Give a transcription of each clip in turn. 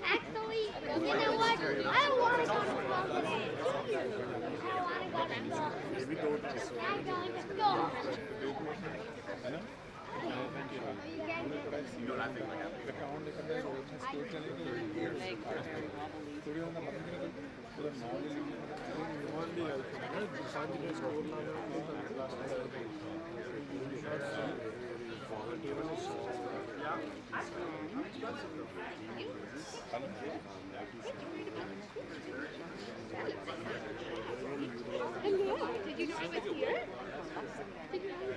Actually, you know what? I don't want to go to school today. I don't want to go to school. I'm going to school. Did you know I was here? Did you know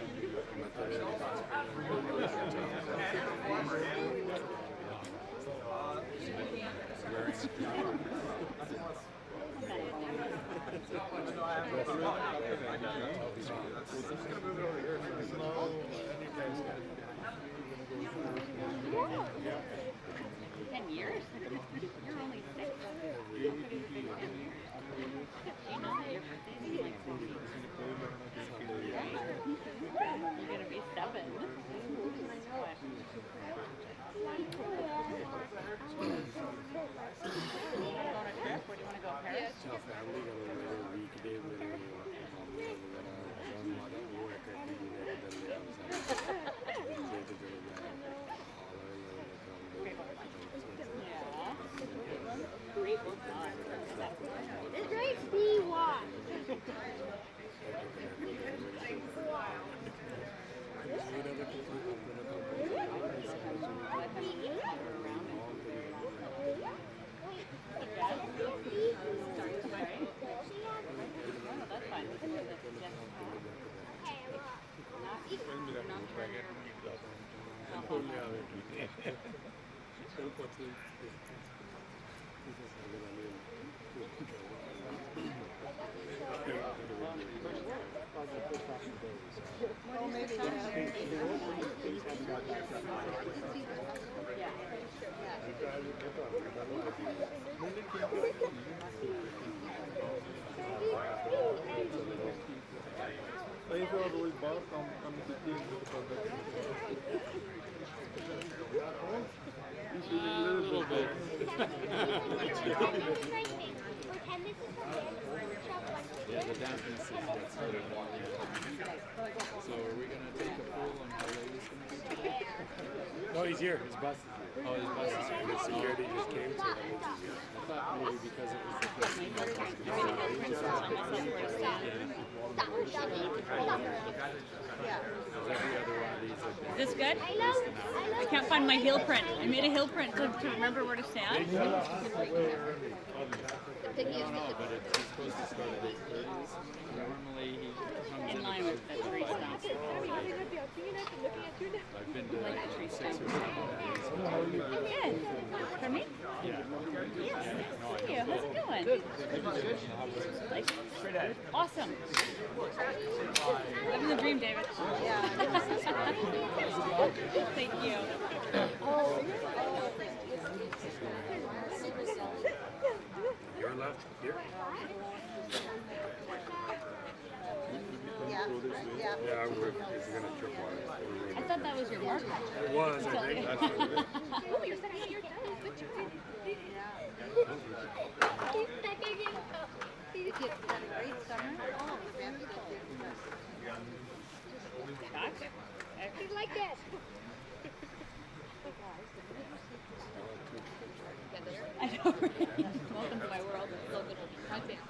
years? You're only 6. You're gonna be 7. Where do you want to go, Paris? It's great B1. A little bit. Yeah, the dampness is what's really warming. So are we going to take a poll on how late it's going to be today? No, he's here. His bus is here. Oh, his bus is here. The security just came to him. I thought maybe because it was the first thing I was going to say. Every other one of these are Is this good? I can't find my heel print. I made a heel print to remember where to stand. No, but he's supposed to start at 8:30. Normally he comes In line with the tree stuff. I've been to like 6 or 7 days. Good. For me? Yeah. Yes. Thank you. How's it going? Awesome. Living the dream, David. Yeah. Thank you. Your left here? Yeah. Yeah, we're going to trip on it. I thought that was your marker. It was, I think. That's what it is. Oh, you're setting out your toes. Good job. Great summer. He's like this. I know. Welcome to my world. Logan will be right there.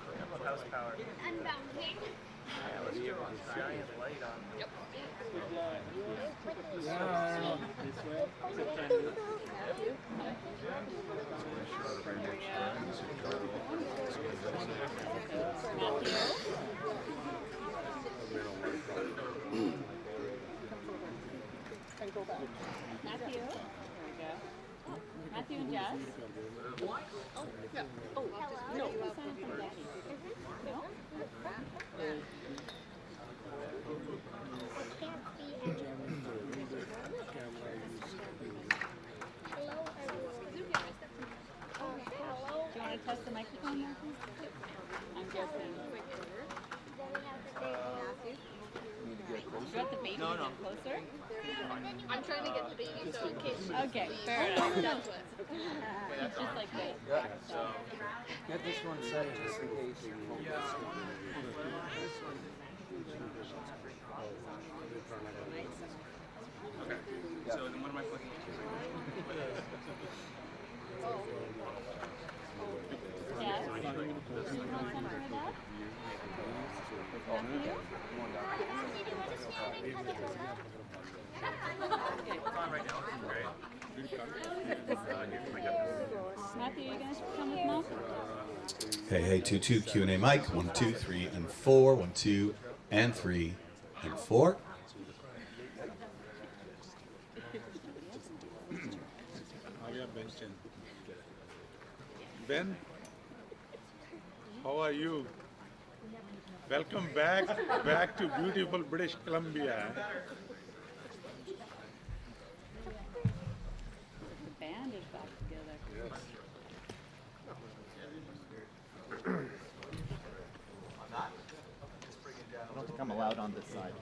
Unbound king. Giant light on. Yep. Matthew. There we go. Matthew and Jess. What? Oh, no. Oh, hello. No. No? Can't be anyone. Hello, everyone. Oh, hello. Do you want to test the microphone, Matthew? I'm guessing. Then we have the big You got the baby a bit closer? I'm trying to get the baby, so in case she Okay, fair enough. that's what. It's just like this. Get this one set just in case. Okay. So then what am I clicking? Yeah. It's on right now. Great. Matthew, you guys come with mom? Hey, 2 Q&A mic. 1, 2, 3, and 4. 1, 2, and 3, and 4. Ben, how are you? Welcome back to beautiful British Columbia. The band is back together. I don't think I'm allowed on this side.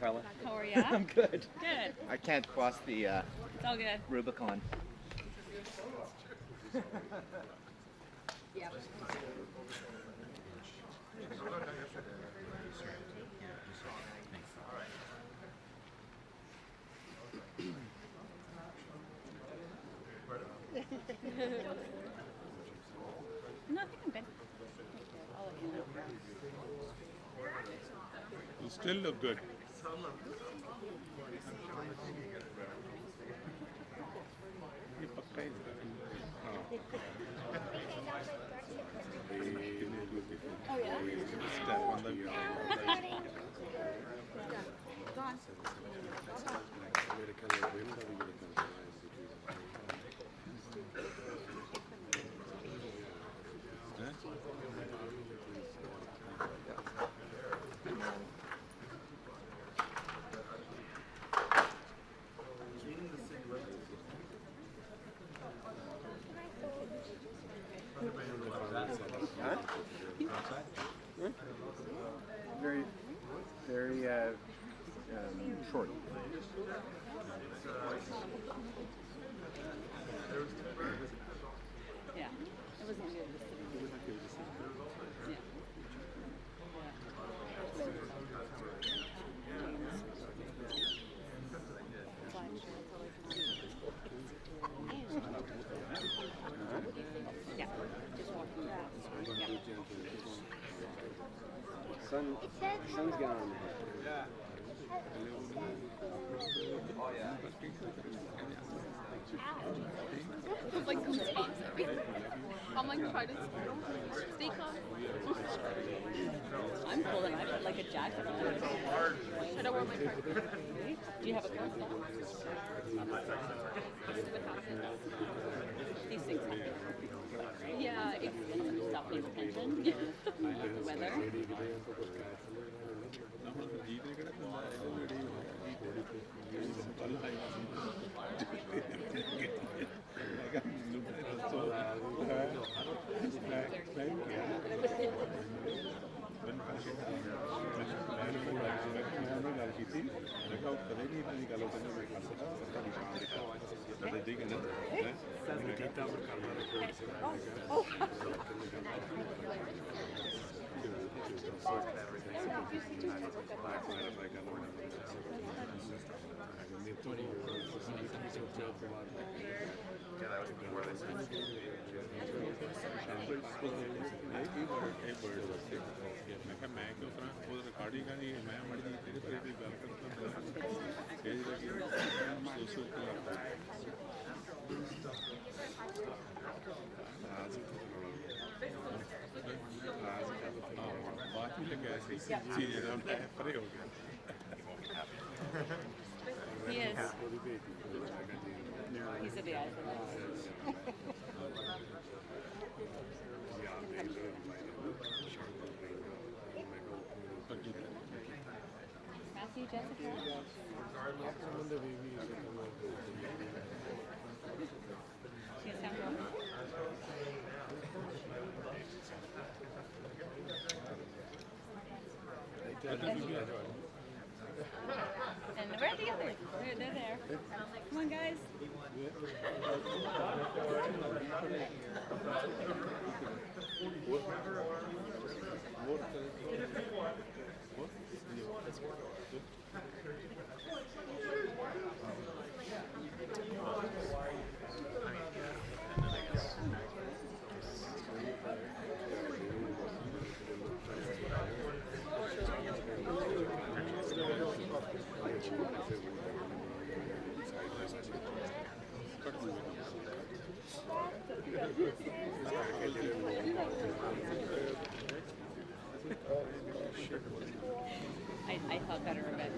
Carla? How are ya? I'm good. Good. I can't cross the It's all good. Rubicon. No, I think I'm good. I'll let you know. You still look good. Oh, yeah? Step on the Very short. Yeah. It wasn't good. Yeah. Yeah. Just walking around. Sun's gone. It's like goosebumps. I'm like trying to stay calm. I'm cold and I put like a jacket on. I don't wear my cardigan. Do you have a coat? These things happen. Yeah, it's Stop paying attention. The weather. He is. He's a bad. Matthew, Jessica? She has sound wrong? And where are the others? They're there. Come on, guys. I felt better about it.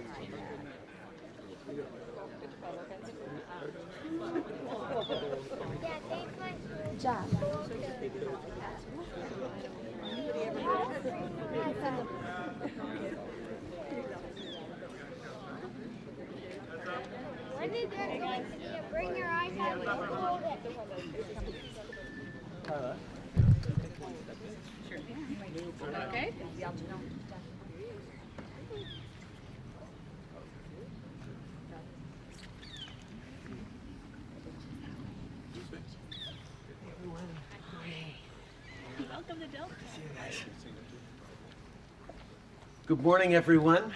Yeah, thanks my job. When did that going to be? Bring your iPad and hold it. Okay. Welcome to Delta. Good morning, everyone.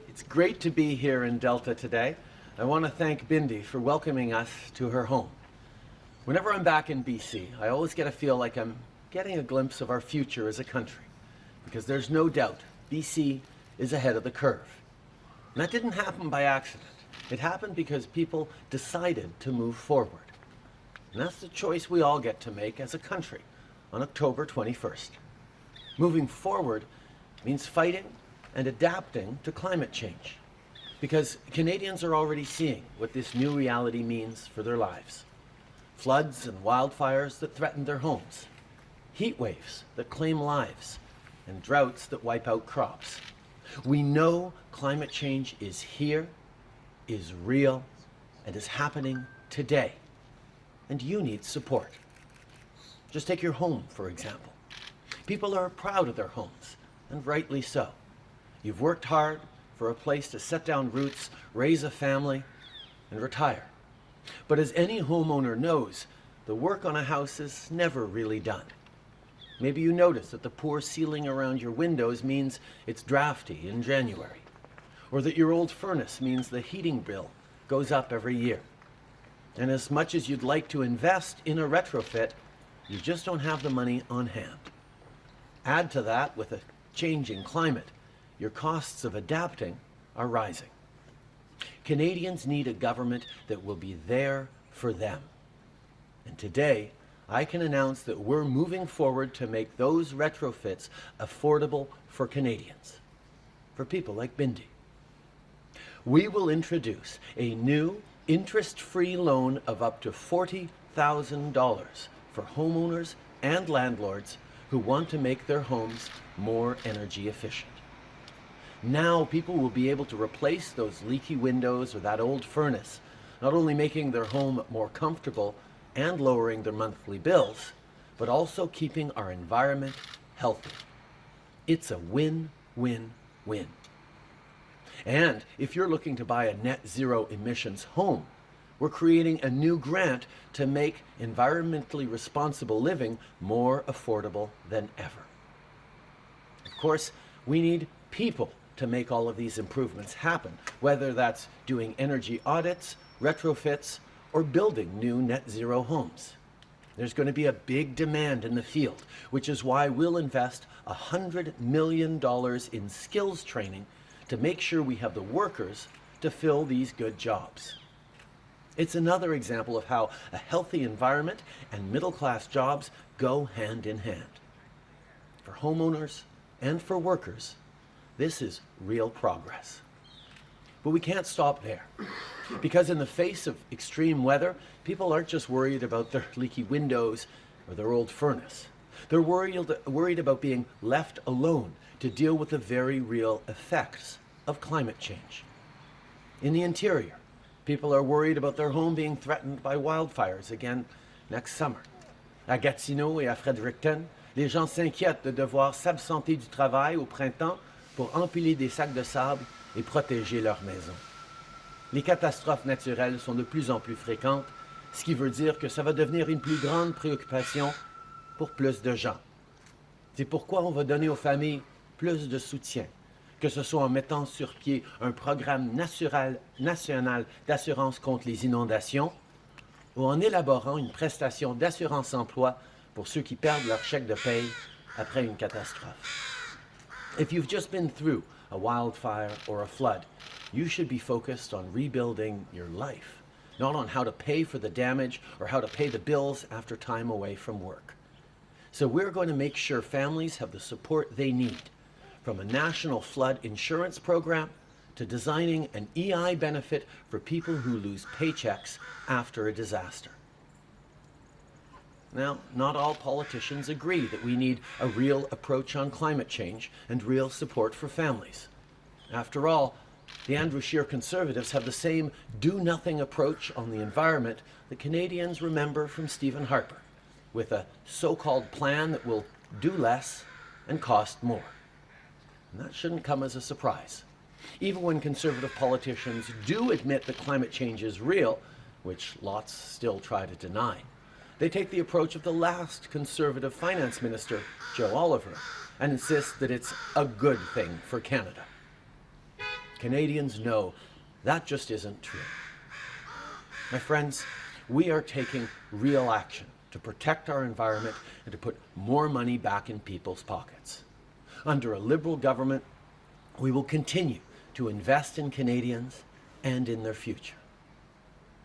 It's great to be here in Delta today. I want to thank Bindi for welcoming us to her home. Whenever I'm back in BC, I always get a feel like I'm getting a glimpse of our future as a country, because there's no doubt BC is ahead of the curve. And that didn't happen by accident. It happened because people decided to move forward. And that's the choice we all get to make as a country on October 21st. Moving forward means fighting and adapting to climate change, because Canadians are already seeing what this new reality means for their lives. Floods and wildfires that threaten their homes, heat waves that claim lives, and droughts that wipe out crops. We know climate change is here, is real, and is happening today. And you need support. Just take your home, for example. People are proud of their homes, and rightly so. You've worked hard for a place to set down roots, raise a family, and retire. But as any homeowner knows, the work on a house is never really done. Maybe you notice that the poor ceiling around your windows means it's drafty in January, or that your old furnace means the heating bill goes up every year. And as much as you'd like to invest in a retrofit, you just don't have the money on hand. Add to that, with a changing climate, your costs of adapting are rising. Canadians need a government that will be there for them. And today, I can announce that we're moving forward to make those retrofits affordable for Canadians, for people like Bindi. We will introduce a new interest-free loan of up to $40,000 for homeowners and landlords who want to make their homes more energy efficient. Now people will be able to replace those leaky windows or that old furnace, not only making their home more comfortable and lowering their monthly bills, but also keeping our environment healthy. It's a win-win-win. And if you're looking to buy a net zero emissions home, we're creating a new grant to make environmentally responsible living more affordable than ever. Of course, we need people to make all of these improvements happen, whether that's doing energy audits, retrofits, or building new net zero homes. There's going to be a big demand in the field, which is why we'll invest $100 million in skills training to make sure we have the workers to fill these good jobs. It's another example of how a healthy environment and middle-class jobs go hand in hand. For homeowners and for workers, this is real progress. But we can't stop there, because in the face of extreme weather, people aren't just worried about their leaky windows or their old furnace. They're worried about being left alone to deal with the very real effects of climate change. In the interior, people are worried about their home being threatened by wildfires again next summer. À Gatineau et à Fredericton, les gens s'inquiètent de devoir s'absenter du travail au printemps pour empiler des sacs de sable et protéger leur maison. Les catastrophes naturelles sont de plus en plus fréquentes, ce qui veut dire que ça va devenir une plus grande préoccupation pour plus de gens. C'est pourquoi on va donner aux familles plus de soutien, que ce soit en mettant sur pied un programme national d'assurance contre les inondations ou en élaborant une prestation d'assurance-emploi pour ceux qui perdent leur chèque de paye après une catastrophe. If you've just been through a wildfire or a flood, you should be focused on rebuilding your life, not on how to pay for the damage or how to pay the bills after time away from work. So we're going to make sure families have the support they need, from a national flood insurance program to designing an EI benefit for people who lose paychecks after a disaster. Now, not all politicians agree that we need a real approach on climate change and real support for families. After all, the Andrew Scheer Conservatives have the same do-nothing approach on the environment that Canadians remember from Stephen Harper, with a so-called plan that will do less and cost more. And that shouldn't come as a surprise. Even when Conservative politicians do admit that climate change is real, which lots still try to deny, they take the approach of the last Conservative Finance Minister, Joe Oliver, and insist that it's a good thing for Canada. Canadians know that just isn't true. My friends, we are taking real action to protect our environment and to put more money back in people's pockets. Under a Liberal government, we will continue to invest in Canadians and in their future.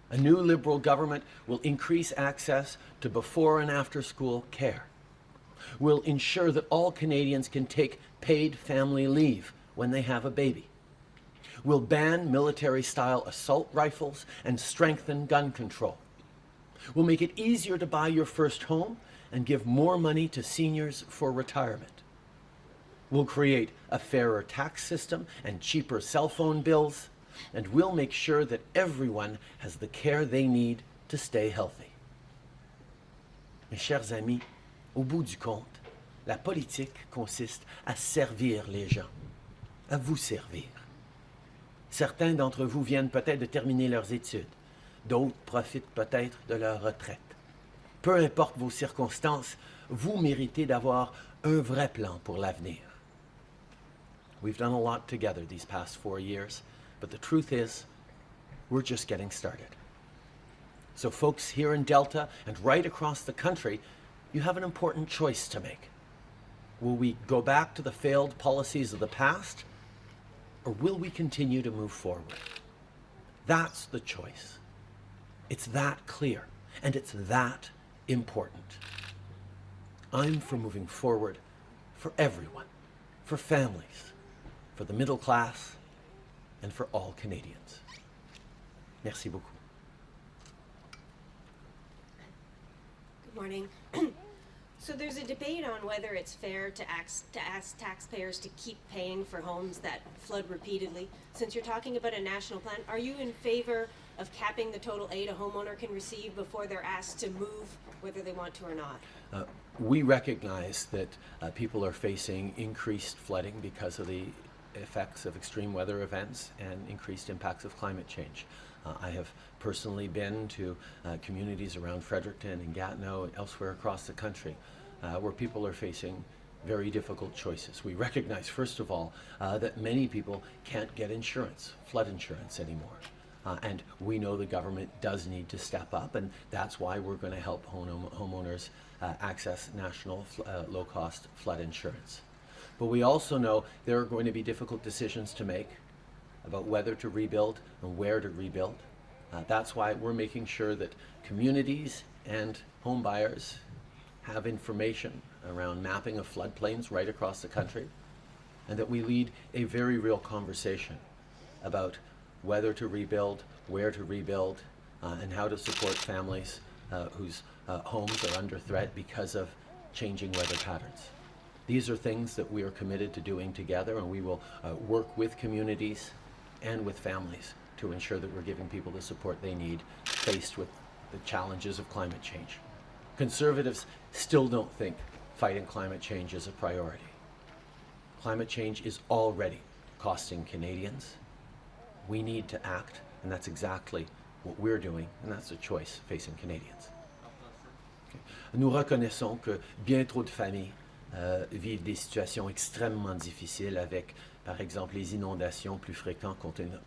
A new Liberal government will increase access to before and after school care. We'll ensure that all Canadians can take paid family leave when they have a baby. We'll ban military-style assault rifles and strengthen gun control. We'll make it easier to buy your first home and give more money to seniors for retirement. We'll create a fairer tax system and cheaper cell phone bills, and we'll make sure that everyone has the care they need to stay healthy. Mes chers amis, au bout du compte, la politique consiste à servir les gens, à vous servir. Certains d'entre vous viennent peut-être de terminer leurs études, d'autres profitent peut-être de leur retraite. Peu importe vos circonstances, vous méritez d'avoir un vrai plan pour l'avenir. We've done a lot together these past 4 years, but the truth is, we're just getting started. So folks here in Delta and right across the country, you have an important choice to make. Will we go back to the failed policies of the past, or will we continue to move forward? That's the choice. It's that clear, and it's that important. I'm for moving forward for everyone, for families, for the middle class, and for all Canadians. Merci beaucoup. Good morning. So there's a debate on whether it's fair to ask taxpayers to keep paying for homes that flood repeatedly. Since you're talking about a national plan, are you in favor of capping the total aid a homeowner can receive before they're asked to move, whether they want to or not? We recognize that people are facing increased flooding because of the effects of extreme weather events and increased impacts of climate change. I have personally been to communities around Fredericton and Gatineau and elsewhere across the country where people are facing very difficult choices. We recognize, first of all, that many people can't get insurance, flood insurance anymore. And we know the government does need to step up, and that's why we're going to help homeowners access national low-cost flood insurance. But we also know there are going to be difficult decisions to make about whether to rebuild and where to rebuild. That's why we're making sure that communities and home buyers have information around mapping of floodplains right across the country, and that we lead a very real conversation about whether to rebuild, where to rebuild, and how to support families whose homes are under threat because of changing weather patterns. These are things that we are committed to doing together, and we will work with communities and with families to ensure that we're giving people the support they need faced with the challenges of climate change. Conservatives still don't think fighting climate change is a priority. Climate change is already costing Canadians. We need to act, and that's exactly what we're doing, and that's the choice facing Canadians. Okay. Nous reconnaissons que bien trop de familles vivent des situations extrêmement difficiles avec, par exemple, les inondations plus fréquentes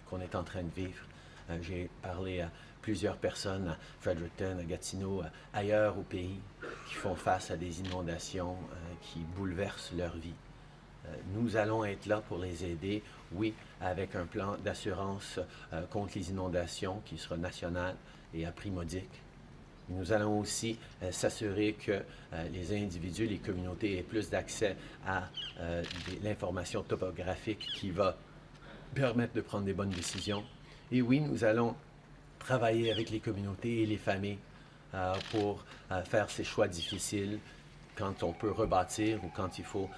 qu'on est en train de vivre. J'ai parlé à plusieurs personnes à Fredericton, à Gatineau, ailleurs au pays, qui font face à des inondations qui bouleversent leur vie. Nous allons être là pour les aider, oui, avec un plan d'assurance contre les inondations qui sera national et à prix modique. Nous allons aussi s'assurer que les individus, les communautés aient plus d'accès à l'information topographique qui va permettre de prendre des bonnes décisions. Et oui, nous allons travailler avec les communautés et les familles pour faire ces choix difficiles quand on peut rebâtir ou quand il faut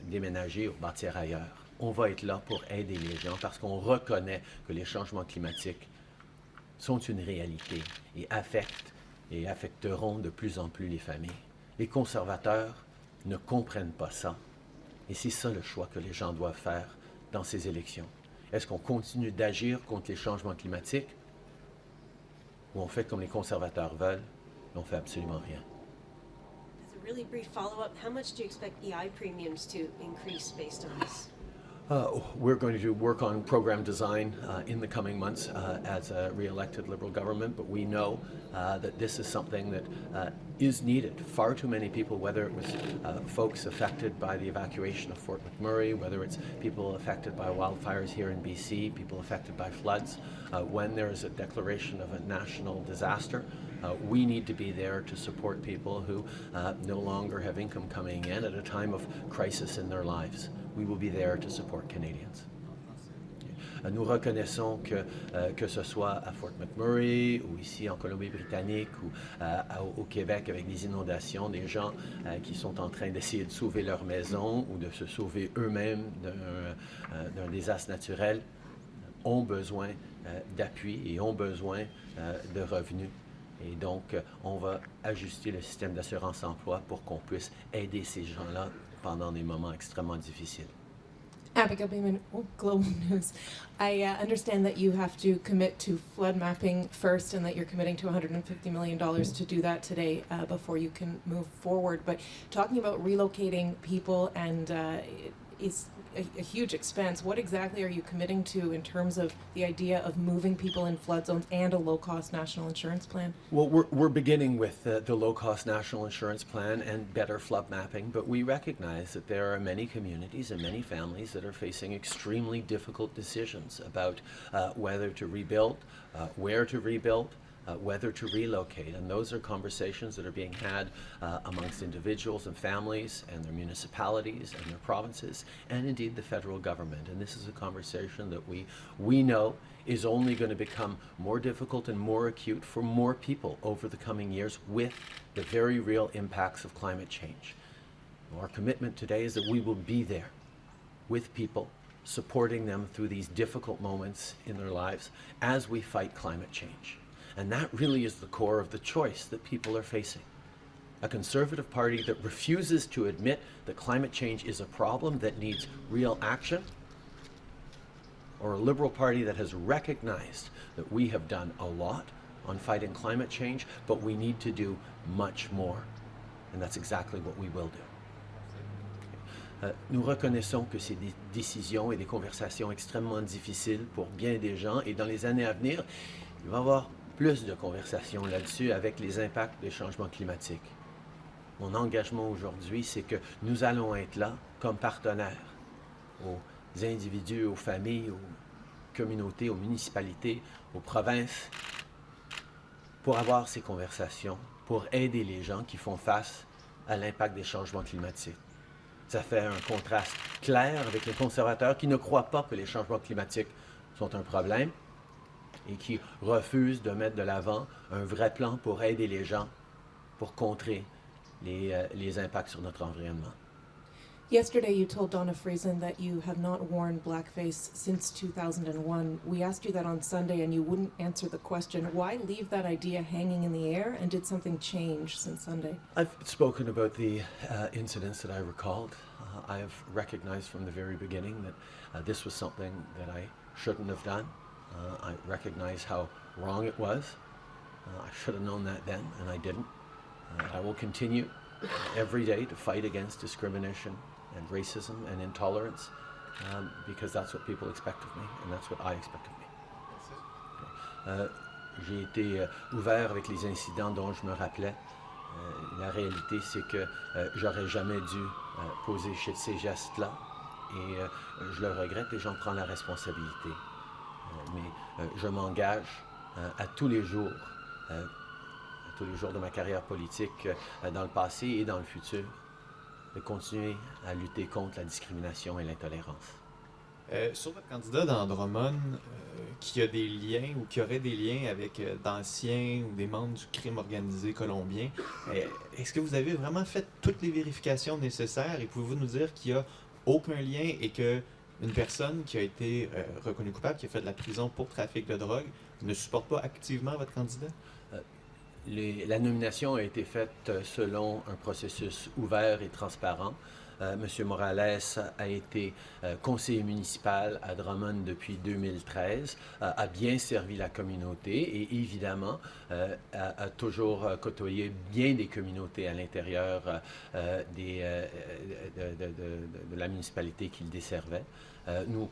déménager ou bâtir ailleurs. On va être là pour aider les gens parce qu'on reconnaît que les changements climatiques sont une réalité et affectent et affecteront de plus en plus les familles. Les conservateurs ne comprennent pas ça. Et c'est ça le choix que les gens doivent faire dans ces élections. Est-ce qu'on continue d'agir contre les changements climatiques ou on fait comme les conservateurs veulent et on fait absolument rien? As a really brief follow-up, how much do you expect EI premiums to increase based on this? We're going to work on program design in the coming months as a re-elected Liberal government, but we know that this is something that is needed. Far too many people, whether it was folks affected by the evacuation of Fort McMurray, whether it's people affected by wildfires here in BC, people affected by floods, when there is a declaration of a national disaster, we need to be there to support people who no longer have income coming in at a time of crisis in their lives. We will be there to support Canadians. Nous reconnaissons que ce soit à Fort McMurray ou ici en Colombie-Britannique ou au Québec avec des inondations, des gens qui sont en train d'essayer de sauver leur maison ou de se sauver eux-mêmes d'un désastre naturel ont besoin d'appui et ont besoin de revenus. Et donc, on va ajuster le système d'assurance-emploi pour qu'on puisse aider ces gens-là pendant des moments extrêmement difficiles. Abigail Beeman, Global News. I understand that you have to commit to flood mapping first and that you're committing to $150 million to do that today before you can move forward. But talking about relocating people and is a huge expense. What exactly are you committing to in terms of the idea of moving people in flood zones and a low-cost national insurance plan? Well, we're beginning with the low-cost national insurance plan and better flood mapping, but we recognize that there are many communities and many families that are facing extremely difficult decisions about whether to rebuild, where to rebuild, whether to relocate. And those are conversations that are being had amongst individuals and families and their municipalities and their provinces and indeed the federal government. And this is a conversation that we know is only going to become more difficult and more acute for more people over the coming years with the very real impacts of climate change. Our commitment today is that we will be there with people, supporting them through these difficult moments in their lives as we fight climate change. And that really is the core of the choice that people are facing. A Conservative Party that refuses to admit that climate change is a problem that needs real action, or a Liberal Party that has recognized that we have done a lot on fighting climate change, but we need to do much more. And that's exactly what we will do. Nous reconnaissons que c'est des décisions et des conversations extrêmement difficiles pour bien des gens, et dans les années à venir, il va y avoir plus de conversations là-dessus avec les impacts des changements climatiques. Mon engagement aujourd'hui, c'est que nous allons être là comme partenaires aux individus, aux familles, aux communautés, aux municipalités, aux provinces, pour avoir ces conversations, pour aider les gens qui font face à l'impact des changements climatiques. Ça fait un contraste clair avec les conservateurs qui ne croient pas que les changements climatiques sont un problème et qui refusent de mettre de l'avant un vrai plan pour aider les gens, pour contrer les impacts sur notre environnement. Yesterday you told Donna Friesen that you have not worn blackface since 2001. We asked you that on Sunday and you wouldn't answer the question. Why leave that idea hanging in the air, and did something change since Sunday? I've spoken about the incidents that I recalled. I have recognized from the very beginning that this was something that I shouldn't have done. I recognize how wrong it was. I should have known that then, and I didn't. I will continue every day to fight against discrimination and racism and intolerance because that's what people expect of me, and that's what I expect of me. J'ai été ouvert avec les incidents dont je me rappelais. La réalité, c'est que j'aurais jamais dû poser ces gestes-là, et je le regrette et j'en prends la responsabilité. Mais je m'engage à tous les jours de ma carrière politique, dans le passé et dans le futur, de continuer à lutter contre la discrimination et l'intolérance. Sur votre candidat dans Drummond, qui a des liens ou qui aurait des liens avec d'anciens ou des membres du crime organisé colombien, est-ce que vous avez vraiment fait toutes les vérifications nécessaires et pouvez-vous nous dire qu'il n'y a aucun lien et qu'une personne qui a été reconnue coupable, qui a fait de la prison pour trafic de drogue, ne supporte pas activement votre candidat? La nomination a été faite selon un processus ouvert et transparent. M. Morales a été conseiller municipal à Drummond depuis 2013, a bien servi la communauté et évidemment a toujours côtoyé bien des communautés à l'intérieur de la municipalité qu'il desservait. Nous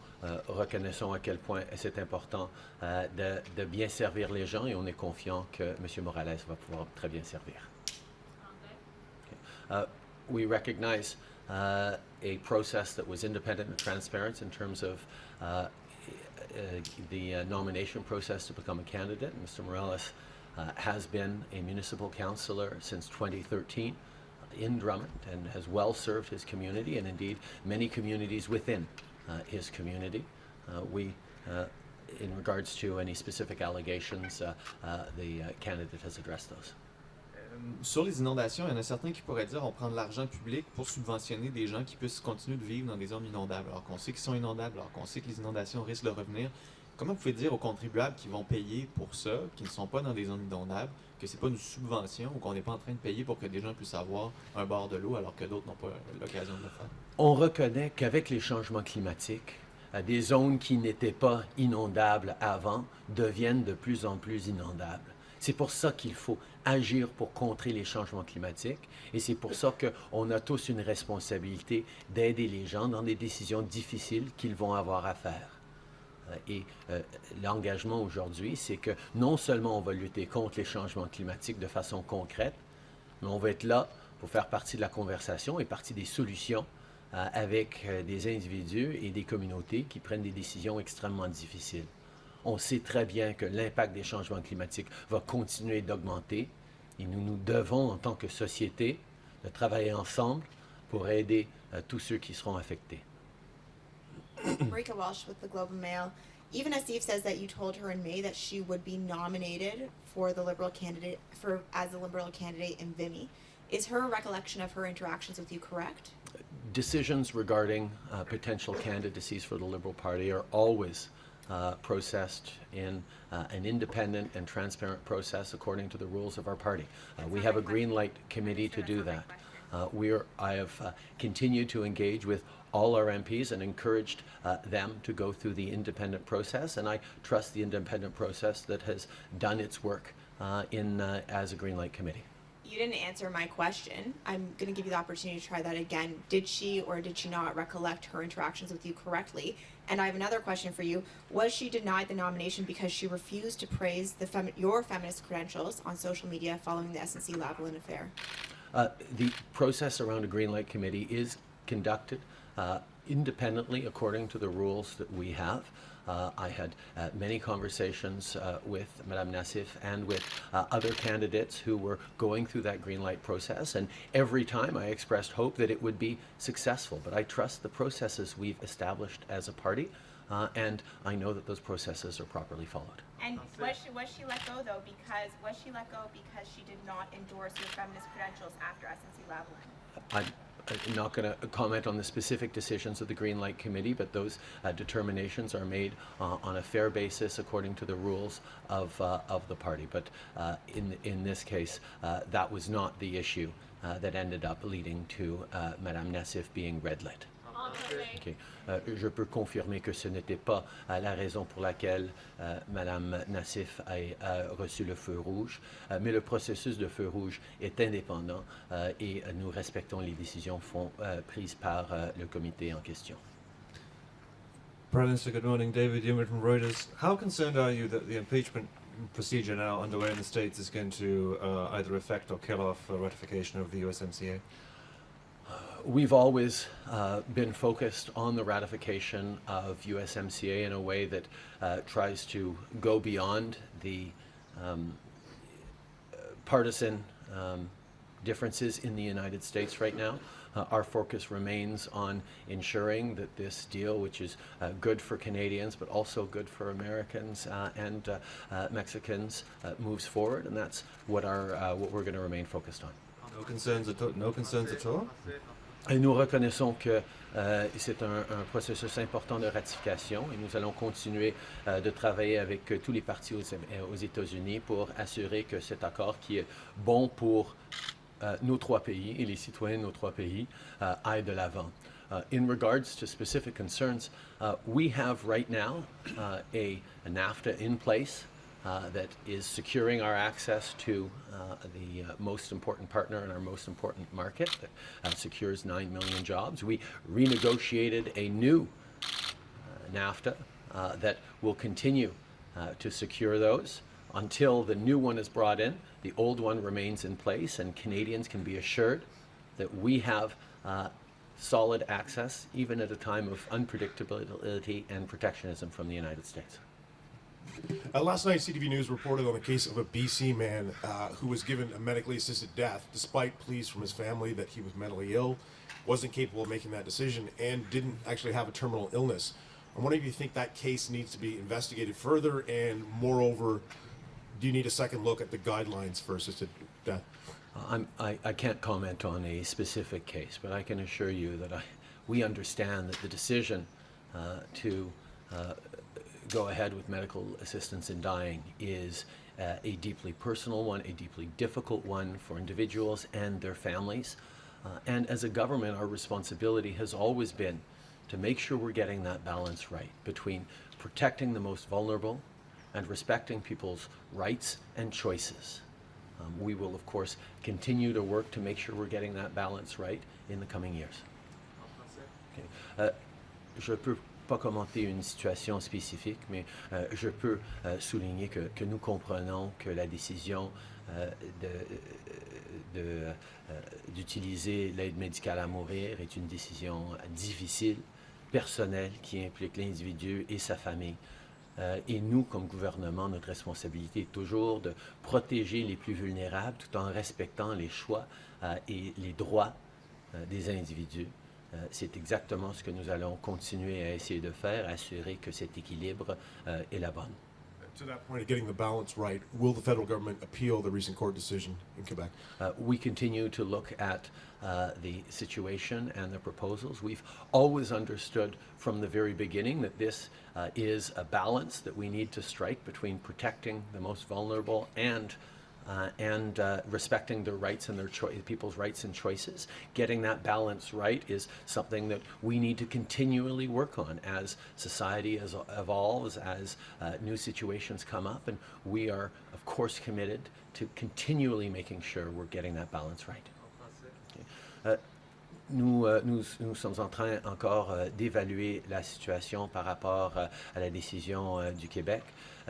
reconnaissons à quel point c'est important de bien servir les gens et on est confiant que M. Morales va pouvoir très bien servir. We recognize a process that was independent and transparent in terms of the nomination process to become a candidate. Mr. Morales has been a municipal councillor since 2013 in Drummond and has well served his community and indeed many communities within his community. In regards to any specific allegations, the candidate has addressed those. Sur les inondations, il y en a certains qui pourraient dire on prend de l'argent public pour subventionner des gens qui puissent continuer de vivre dans des zones inondables, alors qu'on sait qu'ils sont inondables, alors qu'on sait que les inondations risquent de revenir. Comment vous pouvez dire aux contribuables qui vont payer pour ça, qui ne sont pas dans des zones inondables, que c'est pas une subvention ou qu'on n'est pas en train de payer pour que des gens puissent avoir un bord de l'eau alors que d'autres n'ont pas l'occasion de le faire? On reconnaît qu'avec les changements climatiques, des zones qui n'étaient pas inondables avant deviennent de plus en plus inondables. C'est pour ça qu'il faut agir pour contrer les changements climatiques et c'est pour ça qu'on a tous une responsabilité d'aider les gens dans des décisions difficiles qu'ils vont avoir à faire. Et l'engagement aujourd'hui, c'est que non seulement on va lutter contre les changements climatiques de façon concrète, mais on va être là pour faire partie de la conversation et partie des solutions avec des individus et des communautés qui prennent des décisions extrêmement difficiles. On sait très bien que l'impact des changements climatiques va continuer d'augmenter et nous devons, en tant que société, de travailler ensemble pour aider tous ceux qui seront affectés. Marika Walsh with the Globe and Mail. Even as Steve says that you told her in May that she would be nominated for the Liberal candidate as a Liberal candidate in Vimy, is her recollection of her interactions with you correct? Decisions regarding potential candidacies for the Liberal Party are always processed in an independent and transparent process according to the rules of our party. We have a green light committee to do that. I have continued to engage with all our MPs and encouraged them to go through the independent process, and I trust the independent process that has done its work as a green light committee. You didn't answer my question. I'm going to give you the opportunity to try that again. Did she or did she not recollect her interactions with you correctly? And I have another question for you. Was she denied the nomination because she refused to praise your feminist credentials on social media following the SNC-Lavalin affair? The process around a green light committee is conducted independently according to the rules that we have. I had many conversations with Madame Nassif and with other candidates who were going through that green light process, and every time I expressed hope that it would be successful. But I trust the processes we've established as a party, and I know that those processes are properly followed. And was she let go though because she did not endorse your feminist credentials after SNC-Lavalin? I'm not going to comment on the specific decisions of the Green Light Committee, but those determinations are made on a fair basis according to the rules of the party. But in this case, that was not the issue that ended up leading to Madame Nassif being red-lit. Okay. Je peux confirmer que ce n'était pas la raison pour laquelle Madame Nassif a reçu le feu rouge, mais le processus de feu rouge est indépendant et nous respectons les décisions prises par le comité en question. Prime Minister, good morning. David Yummer from Reuters. How concerned are you that the impeachment procedure now underway in the States is going to either affect or kill off ratification of the USMCA? We've always been focused on the ratification of USMCA in a way that tries to go beyond the partisan differences in the United States right now. Our focus remains on ensuring that this deal, which is good for Canadians but also good for Americans and Mexicans, moves forward, and that's what we're going to remain focused on. No concerns at all? Et nous reconnaissons que c'est un processus important de ratification et nous allons continuer de travailler avec tous les partis aux États-Unis pour assurer que cet accord qui est bon pour nos trois pays et les citoyens de nos trois pays aille de l'avant. In regards to specific concerns, we have right now a NAFTA in place that is securing our access to the most important partner in our most important market that secures 9 million jobs. We renegotiated a new NAFTA that will continue to secure those until the new one is brought in. The old one remains in place, and Canadians can be assured that we have solid access even at a time of unpredictability and protectionism from the United States. Last night, CTV News reported on the case of a BC man who was given a medically assisted death despite pleas from his family that he was mentally ill, wasn't capable of making that decision, and didn't actually have a terminal illness. I'm wondering if you think that case needs to be investigated further, and moreover, do you need a second look at the guidelines for assisted death? I can't comment on a specific case, but I can assure you that we understand that the decision to go ahead with medical assistance in dying is a deeply personal one, a deeply difficult one for individuals and their families. And as a government, our responsibility has always been to make sure we're getting that balance right between protecting the most vulnerable and respecting people's rights and choices. We will, of course, continue to work to make sure we're getting that balance right in the coming years. Okay. Je peux pas commenter une situation spécifique, mais je peux souligner que nous comprenons que la décision d'utiliser l'aide médicale à mourir est une décision difficile, personnelle, qui implique l'individu et sa famille. Et nous, comme gouvernement, notre responsabilité est toujours de protéger les plus vulnérables tout en respectant les choix et les droits des individus. C'est exactement ce que nous allons continuer à essayer de faire, assurer que cet équilibre est la bonne. To that point of getting the balance right, will the federal government appeal the recent court decision in Quebec? We continue to look at the situation and the proposals. We've always understood from the very beginning that this is a balance that we need to strike between protecting the most vulnerable and respecting their rights and people's rights and choices. Getting that balance right is something that we need to continually work on as society evolves, as new situations come up, and we are, of course, committed to continually making sure we're getting that balance right. Okay. Nous sommes en train encore d'évaluer la situation par rapport à la décision du Québec,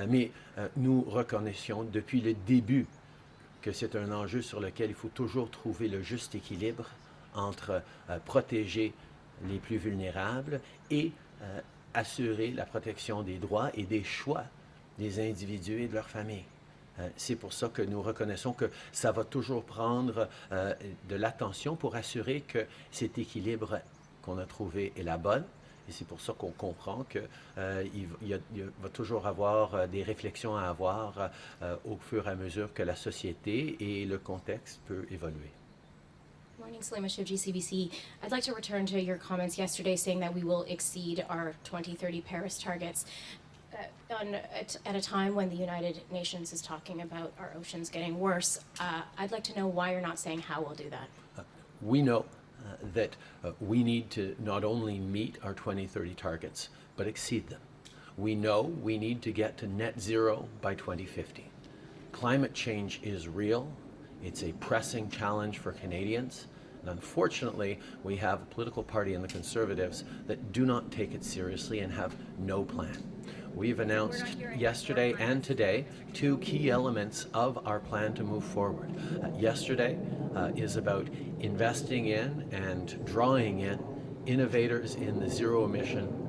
mais nous reconnaissions depuis le début que c'est un enjeu sur lequel il faut toujours trouver le juste équilibre entre protéger les plus vulnérables et assurer la protection des droits et des choix des individus et de leurs familles. C'est pour ça que nous reconnaissons que ça va toujours prendre de l'attention pour assurer que cet équilibre qu'on a trouvé est la bonne. Et c'est pour ça qu'on comprend qu'il va toujours avoir des réflexions à avoir au fur et à mesure que la société et le contexte peut évoluer. Morning, Salima Shiv, GCBC. I'd like to return to your comments yesterday saying that we will exceed our 2030 Paris targets. At a time when the United Nations is talking about our oceans getting worse, I'd like to know why you're not saying how we'll do that. We know that we need to not only meet our 2030 targets, but exceed them. We know we need to get to net zero by 2050. Climate change is real. It's a pressing challenge for Canadians. And unfortunately, we have a political party in the Conservatives that do not take it seriously and have no plan. We've announced yesterday and today 2 key elements of our plan to move forward. Yesterday is about investing in and drawing in innovators in the zero-emission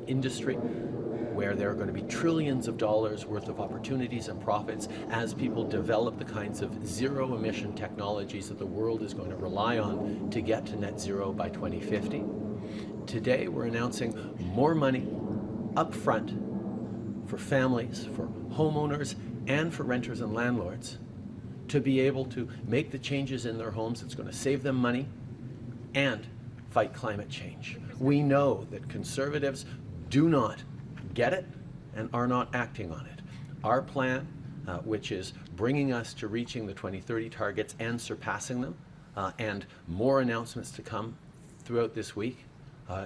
industry, where there are going to be trillions of dollars worth of opportunities and profits as people develop the kinds of zero-emission technologies that the world is going to rely on to get to net zero by 2050. Today, we're announcing more money up front for families, for homeowners, and for renters and landlords to be able to make the changes in their homes that's going to save them money and fight climate change. We know that Conservatives do not get it and are not acting on it. Our plan, which is bringing us to reaching the 2030 targets and surpassing them, and more announcements to come throughout this week,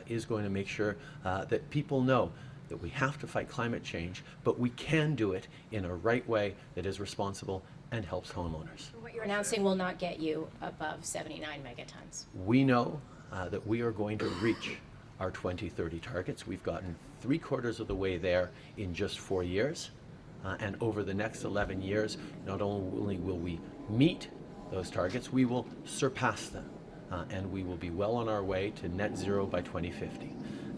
is going to make sure that people know that we have to fight climate change, but we can do it in a right way that is responsible and helps homeowners. What you're announcing will not get you above 79 megatons. We know that we are going to reach our 2030 targets. We've gotten 3/4 of the way there in just 4 years. And over the next 11 years, not only will we meet those targets, we will surpass them. And we will be well on our way to net zero by 2050.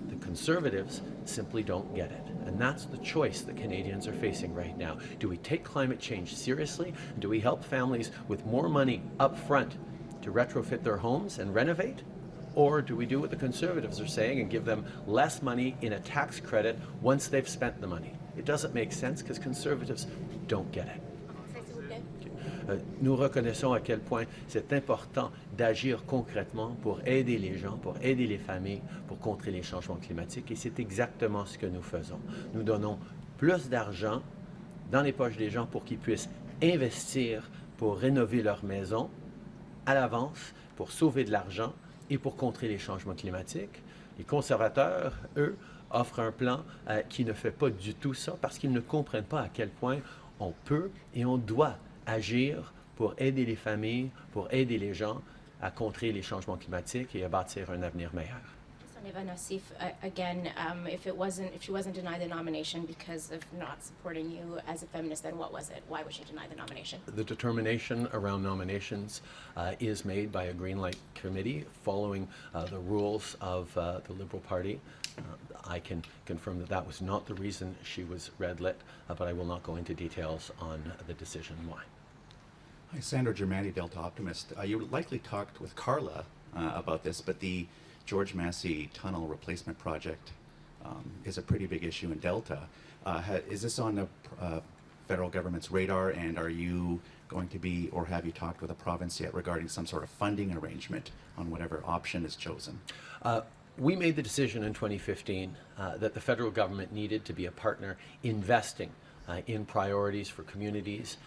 The Conservatives simply don't get it. And that's the choice that Canadians are facing right now. Do we take climate change seriously? Do we help families with more money up front to retrofit their homes and renovate? Or do we do what the Conservatives are saying and give them less money in a tax credit once they've spent the money? It doesn't make sense because Conservatives don't get it. Nous reconnaissons à quel point c'est important d'agir concrètement pour aider les gens, pour aider les familles, pour contrer les changements climatiques. Et c'est exactement ce que nous faisons. Nous donnons plus d'argent dans les poches des gens pour qu'ils puissent investir pour rénover leur maison à l'avance, pour sauver de l'argent et pour contrer les changements climatiques. Les conservateurs, eux, offrent un plan qui ne fait pas du tout ça parce qu'ils ne comprennent pas à quel point on peut et on doit agir pour aider les familles, pour aider les gens à contrer les changements climatiques et à bâtir un avenir meilleur. Just on Eva Nassif, again, if she wasn't denied the nomination because of not supporting you as a feminist, then what was it? Why was she denied the nomination? The determination around nominations is made by a green light committee following the rules of the Liberal Party. I can confirm that that was not the reason she was red lit, but I will not go into details on the decision why. Hi, Sandro Germani, Delta Optimist. You likely talked with Carla about this, but the George Massey Tunnel Replacement Project is a pretty big issue in Delta. Is this on the federal government's radar, and are you going to be, or have you talked with the province yet regarding some sort of funding arrangement on whatever option is chosen? We made the decision in 2015 that the federal government needed to be a partner investing in priorities for communities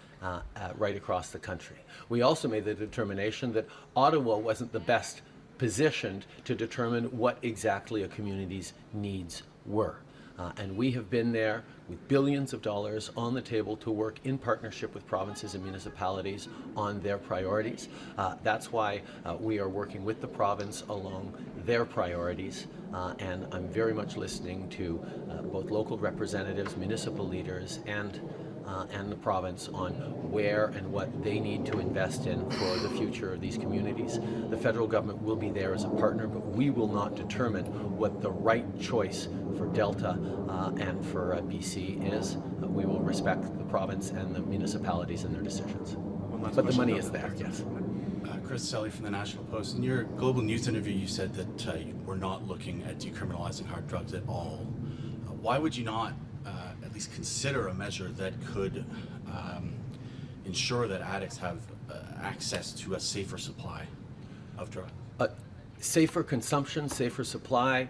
right across the country. We also made the determination that Ottawa wasn't the best positioned to determine what exactly a community's needs were. And we have been there with billions of dollars on the table to work in partnership with provinces and municipalities on their priorities. That's why we are working with the province along their priorities. And I'm very much listening to both local representatives, municipal leaders, and the province on where and what they need to invest in for the future of these communities. The federal government will be there as a partner, but we will not determine what the right choice for Delta and for BC is. We will respect the province and the municipalities in their decisions. But the money is there, yes. Chris Selly from the National Post. In your Global News interview, you said that we're not looking at decriminalizing hard drugs at all. Why would you not at least consider a measure that could ensure that addicts have access to a safer supply of drugs? Safer consumption, safer supply,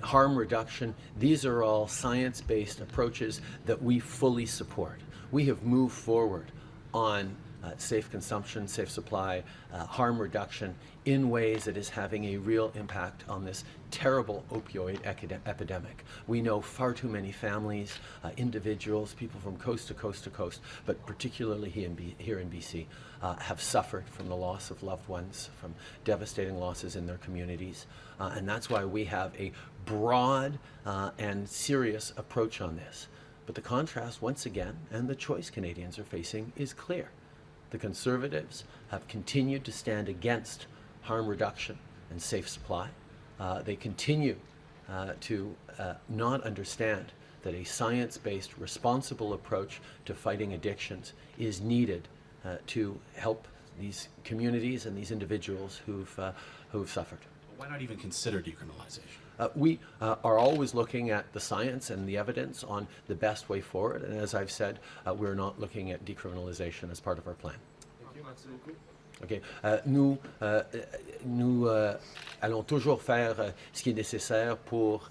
harm reduction, these are all science-based approaches that we fully support. We have moved forward on safe consumption, safe supply, harm reduction in ways that is having a real impact on this terrible opioid epidemic. We know far too many families, individuals, people from coast to coast to coast, but particularly here in BC, have suffered from the loss of loved ones, from devastating losses in their communities. And that's why we have a broad and serious approach on this. But the contrast, once again, and the choice Canadians are facing is clear. The Conservatives have continued to stand against harm reduction and safe supply. They continue to not understand that a science-based, responsible approach to fighting addictions is needed to help these communities and these individuals who've suffered. Why not even consider decriminalization? We are always looking at the science and the evidence on the best way forward, and as I've said, we're not looking at decriminalization as part of our plan. Okay. Nous allons toujours faire ce qui est nécessaire pour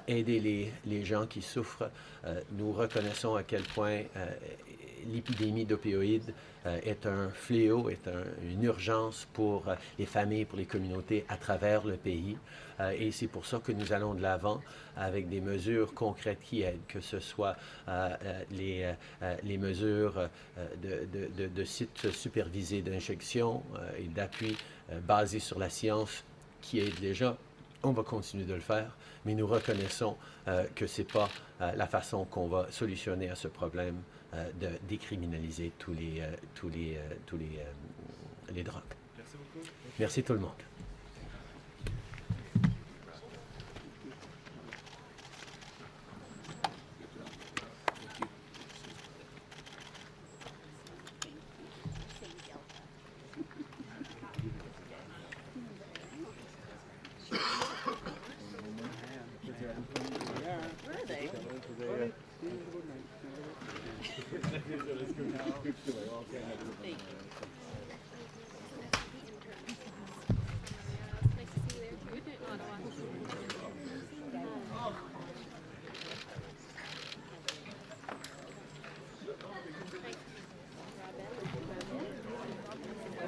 aider les gens qui souffrent. Nous reconnaissons à quel point l'épidémie d'opioïdes est un fléau, est une urgence pour les familles, pour les communautés à travers le pays. Et c'est pour ça que nous allons de l'avant avec des mesures concrètes qui aident, que ce soit les mesures de sites supervisés d'injection et d'appui basés sur la science qui aident les gens. On va continuer de le faire, mais nous reconnaissons que ce n'est pas la façon qu'on va solutionner à ce problème de décriminaliser tous les drogues. Merci beaucoup. Merci tout le monde. Thank you.